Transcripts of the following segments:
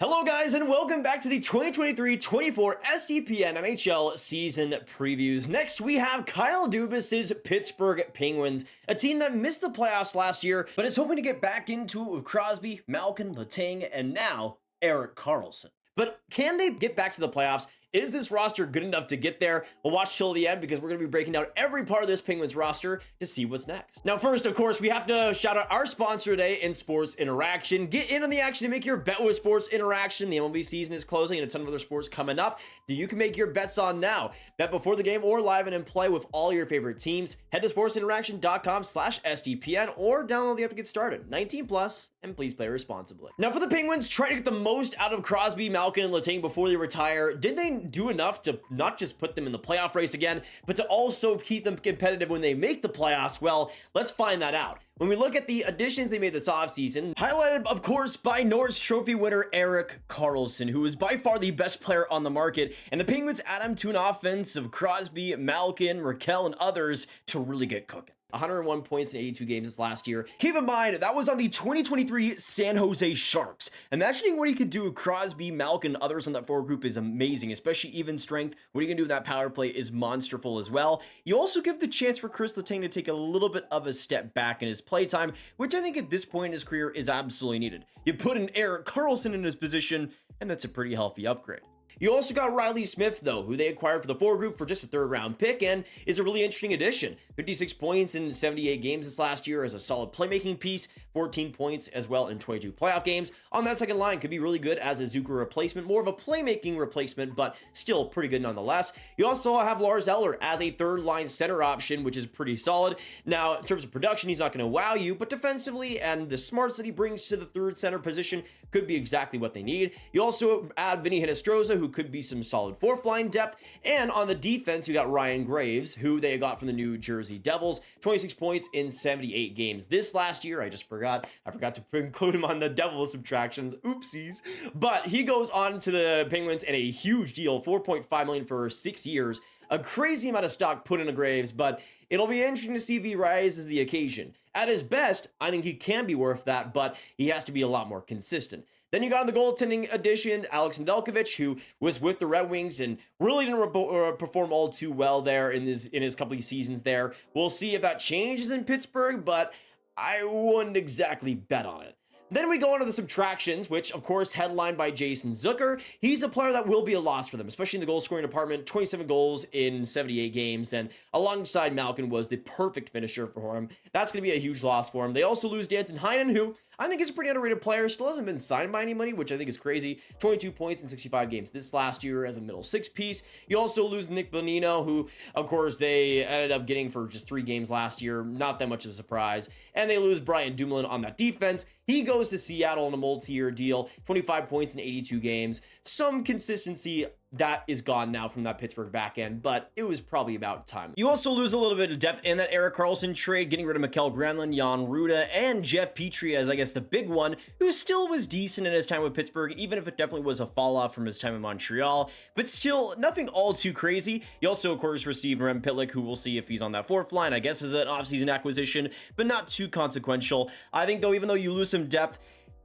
Hello guys and welcome back to the 2023-24 SDPN NHL season previews. Next we have Kyle Dubas's Pittsburgh Penguins, a team that missed the playoffs last year but is hoping to get back into Crosby, Malkin, Letang, and now Erik Karlsson. But can they get back to the playoffs? Is this roster good enough to get there? We'll watch till the end because we're going to be breaking down every part of this Penguins roster to see what's next. Now, first, of course, we have to shout out our sponsor today in Sports Interaction. Get in on the action to make your bet with Sports Interaction. The MLB season is closing and a ton of other sports coming up that you can make your bets on now. Bet before the game or live and in play with all your favorite teams. Head to sportsinteraction.com/SDPN or download the app to get started. 19 plus, and please play responsibly. Now, for the Penguins, try to get the most out of Crosby, Malkin, and Letang before they retire. Did they do enough to not just put them in the playoff race again, but to also keep them competitive when they make the playoffs? Well, let's find that out. When we look at the additions they made this offseason, highlighted, of course, by Norris Trophy winner Erik Karlsson, who is by far the best player on the market, and the Penguins add him to an offense of Crosby, Malkin, Raquel, and others to really get cooking. 101 points in 82 games this last year. Keep in mind, that was on the 2023 San Jose Sharks. Imagining what he could do with Crosby, Malkin, others on that forward group is amazing, especially even strength. What he can do with that power play is monsterful as well. You also give the chance for Chris Letang to take a little bit of a step back in his playtime, which I think at this point in his career is absolutely needed. You put an Erik Karlsson in his position, and that's a pretty healthy upgrade. You also got Riley Smith, though, who they acquired for the forward group for just a third-round pick and is a really interesting addition. 56 points in 78 games this last year as a solid playmaking piece, 14 points as well in 22 playoff games. On that second line, could be really good as a Zucker replacement, more of a playmaking replacement, but still pretty good nonetheless. You also have Lars Eller as a third-line center option, which is pretty solid. Now, in terms of production, he's not going to wow you, but defensively and the smarts that he brings to the third center position could be exactly what they need. You also add Vinny Hinostroza, who could be some solid fourth line depth. And on the defense, you got Ryan Graves, who they got from the New Jersey Devils. 26 points in 78 games this last year. I forgot to include him on the Devils subtractions. Oopsies. But he goes on to the Penguins at a huge deal, $4.5 million for 6 years. A crazy amount of stock put into Graves, but it'll be interesting to see if he rises to the occasion. At his best, I think he can be worth that, but he has to be a lot more consistent. Then you got the goaltending addition, Alex Nedeljkovic, who was with the Red Wings and really didn't perform all too well there in his couple of seasons there. We'll see if that changes in Pittsburgh, but I wouldn't exactly bet on it. Then we go on to the subtractions, which, of course, headlined by Jason Zucker. He's a player that will be a loss for them, especially in the goal-scoring department. 27 goals in 78 games, and alongside Malkin was the perfect finisher for him. That's going to be a huge loss for him. They also lose Danton Heinen, who I think is a pretty underrated player. Still hasn't been signed by anybody, which I think is crazy. 22 points in 65 games this last year as a middle six piece. You also lose Nick Bonino, who, of course, they ended up getting for just 3 games last year. Not that much of a surprise. And they lose Brian Dumoulin on that defense. He goes to Seattle on a multi-year deal. 25 points in 82 games. Some consistency that is gone now from that Pittsburgh back end, but it was probably about time. You also lose a little bit of depth in that Erik Karlsson trade, getting rid of Mikael Granlund, Jan Ruda, and Jeff Petrie as, I guess, the big one, who still was decent in his time with Pittsburgh, even if it definitely was a fall-off from his time in Montreal, but still nothing all too crazy. You also, of course, received Rem Pitlick, who we'll see if he's on that fourth line, I guess is an offseason acquisition, but not too consequential. I think, though, even though you lose some depth,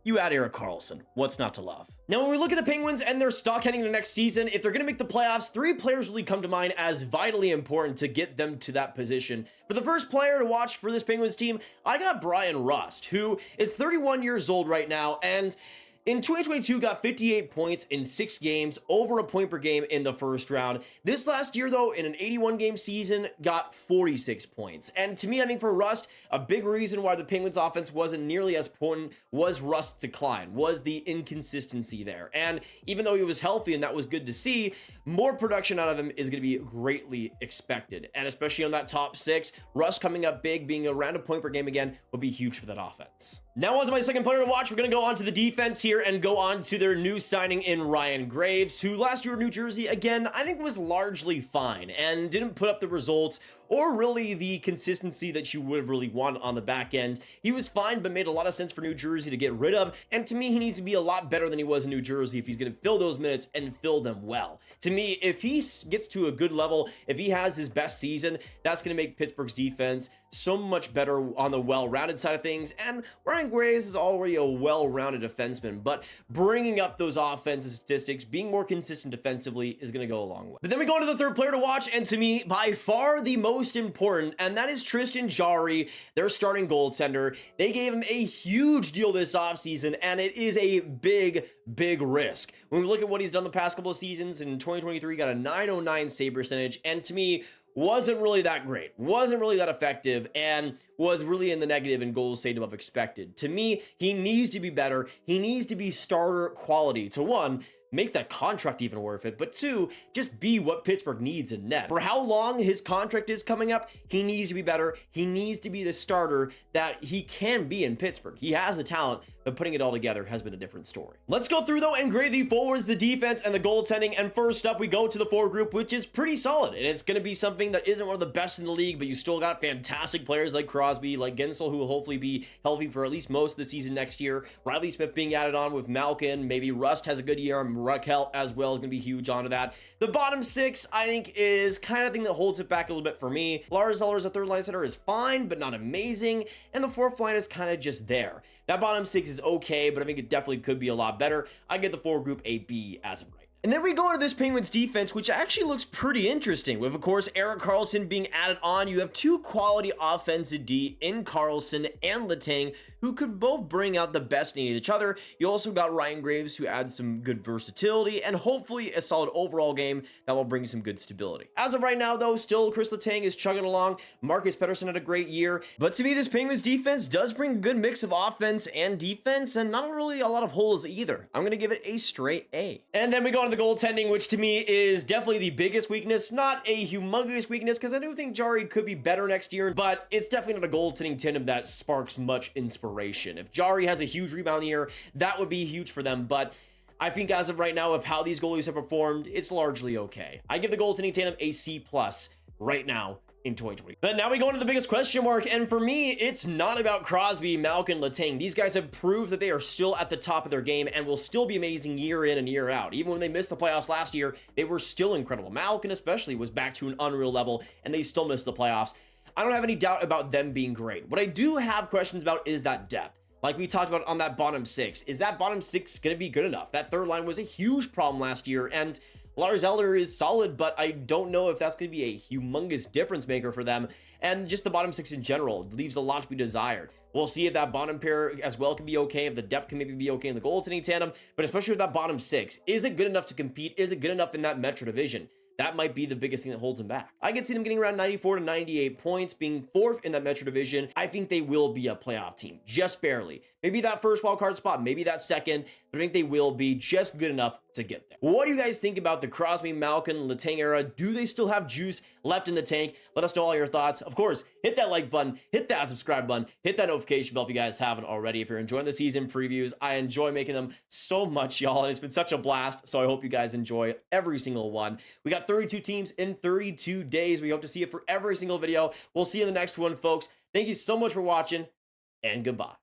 you add Erik Karlsson. What's not to love? Now, when we look at the Penguins and their stock heading into next season, if they're going to make the playoffs, 3 players really come to mind as vitally important to get them to that position. For the first player to watch for this Penguins team, I got Brian Rust, who is 31 years old right now, and in 2022, got 58 points in 6 games, over a point per game in the first round. This last year, though, in an 81-game season, got 46 points. And to me, I think for Rust, a big reason why the Penguins offense wasn't nearly as potent was Rust's decline, was the inconsistency there. And even though he was healthy and that was good to see, more production out of him is going to be greatly expected. And especially on that top 6, Rust coming up big, being around a point per game again, would be huge for that offense. Now on to my second player to watch. We're going to go on to the defense here and go on to their new signing in Ryan Graves, who last year in New Jersey, again, I think was largely fine and didn't put up the results or really the consistency that you would have really wanted on the back end. He was fine, but made a lot of sense for New Jersey to get rid of, and to me, he needs to be a lot better than he was in New Jersey if he's going to fill those minutes and fill them well. To me, if he gets to a good level, if he has his best season, that's going to make Pittsburgh's defense so much better on the well-rounded side of things, and Ryan Graves is already a well-rounded defenseman, but bringing up those offensive statistics, being more consistent defensively is going to go a long way. But then we go into the third player to watch, and to me, by far the most important, and that is Tristan Jarry, their starting goaltender. They gave him a huge deal this offseason, and it is a big risk. When we look at what he's done the past couple of seasons, in 2023, he got a .909 save percentage, and to me, wasn't really that great, wasn't really that effective, and was really in the negative in goals saved above expected. To me, he needs to be better. He needs to be starter quality to, one, make that contract even worth it, but two, just be what Pittsburgh needs in net. For how long his contract is coming up, he needs to be better. He needs to be the starter that he can be in Pittsburgh. He has the talent, but putting it all together has been a different story. Let's go through though and grade the forwards, the defense, and the goaltending. And first up, we go to the forward group, which is pretty solid. And it's going to be something that isn't one of the best in the league, but you still got fantastic players like Crosby, like Gensel, who will hopefully be healthy for at least most of the season next year. Riley Smith being added on with Malkin. Maybe Rust has a good year. Raquel as well is going to be huge onto that. The bottom six, I think, is kind of the thing that holds it back a little bit for me. Lars Eller as a third line center is fine, but not amazing. And the fourth line is kind of just there. That bottom six is okay, but I think it definitely could be a lot better. I get the forward group a B as of right. And then we go into this Penguins defense, which actually looks pretty interesting. With, of course, Erik Karlsson being added on, you have two quality offensive D in Karlsson and Letang, who could both bring out the best in each other. You also got Ryan Graves, who adds some good versatility and hopefully a solid overall game that will bring some good stability. As of right now, though, still Chris Letang is chugging along. Marcus Pettersson had a great year. But to me, this Penguins defense does bring a good mix of offense and defense, and not really a lot of holes either. I'm going to give it a straight A. And then we go into the goaltending, which to me is definitely the biggest weakness. Not a humongous weakness, because I do think Jarry could be better next year, but it's definitely not a goaltending tandem that sparks much inspiration. If Jarry has a huge rebound year, that would be huge for them, but I think as of right now, of how these goalies have performed, it's largely okay. I give the goaltending tandem a C+ right now in 2020. But now we go into the biggest question mark, and for me, it's not about Crosby, Malkin, Letang. These guys have proved that they are still at the top of their game and will still be amazing year in and year out. Even when they missed the playoffs last year, they were still incredible. Malkin especially was back to an unreal level, and they still missed the playoffs. I don't have any doubt about them being great. What I do have questions about is that depth. Like we talked about on that bottom six. Is that bottom six going to be good enough? That third line was a huge problem last year, and Lars Eller is solid, but I don't know if that's going to be a humongous difference maker for them. And just the bottom six in general leaves a lot to be desired. We'll see if that bottom pair as well can be okay, if the depth can maybe be okay in the goaltending tandem, but especially with that bottom six. Is it good enough to compete? Is it good enough in that Metro division? That might be the biggest thing that holds them back. I could see them getting around 94 to 98 points, being fourth in that Metro division. I think they will be a playoff team, just barely. Maybe that first wild card spot, maybe that second, but I think they will be just good enough to get there. What do you guys think about the Crosby, Malkin, Letang era? Do they still have juice left in the tank? Let us know all your thoughts. Of course, hit that like button, hit that subscribe button, hit that notification bell if you guys haven't already. If you're enjoying the season previews, I enjoy making them so much, y'all, and it's been such a blast, so I hope you guys enjoy every single one. We got 32 teams in 32 days. We hope to see it for every single video. We'll see you in the next one, folks. Thank you so much for watching, and goodbye.